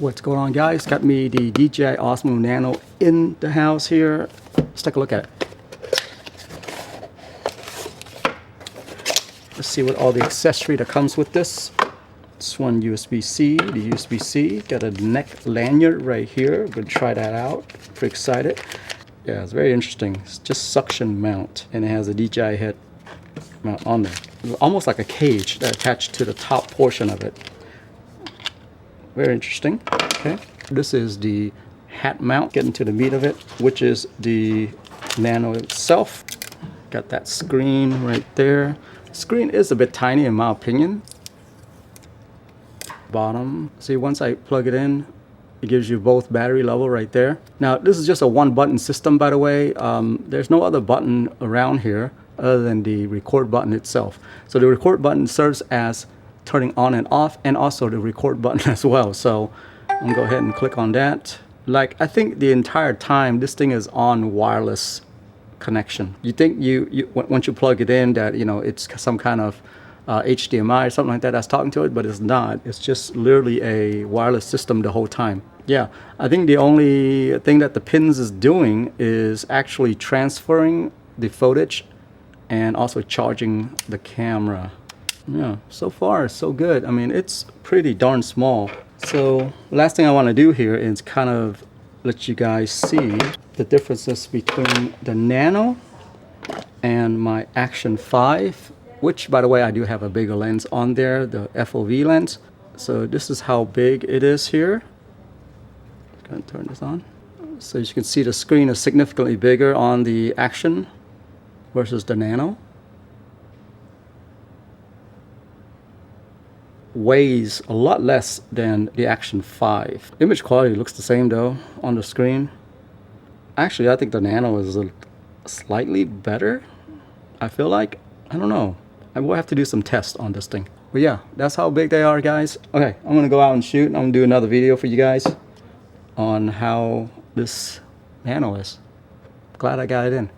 What's going on, guys? Got me the DJI Osmo Nano in the house here. Let's take a look at it. Let's see what all the accessory that comes with this. This one USB-C, the USB-C. Got a neck lanyard right here. Gonna try that out. Pretty excited. Yeah, it's very interesting. It's just suction mount, and it has a DJI head mount on there. It's almost like a cage that attached to the top portion of it. Very interesting. Okay, this is the hat mount. Getting to the meat of it, which is the Nano itself. Got that screen right there. Screen is a bit tiny in my opinion. Bottom. See, once I plug it in, it gives you both battery level right there. Now, this is just a one-button system, by the way. There's no other button around here other than the record button itself. So the record button serves as turning on and off, and also the record button as well. So I'm gonna go ahead and click on that. Like, I think the entire time this thing is on wireless connection. You think once you plug it in that it's some kind of HDMI or something like that that's talking to it, but it's not. It's just literally a wireless system the whole time. Yeah, I think the only thing that the pins is doing is actually transferring the footage and also charging the camera. Yeah, so far so good. I mean, it's pretty darn small. So last thing I want to do here is kind of let you guys see the differences between the Nano and my Action 5, which, by the way, I do have a bigger lens on there, the FOV lens. So this is how big it is here. Gonna turn this on. So as you can see, the screen is significantly bigger on the Action versus the Nano. Weighs a lot less than the Action 5. Image quality looks the same though on the screen. Actually, I think the Nano is slightly better. I feel like, I don't know. I will have to do some tests on this thing. But yeah, that's how big they are, guys. Okay, I'm gonna go out and shoot. I'm gonna do another video for you guys on how this Nano is. Glad I got it in.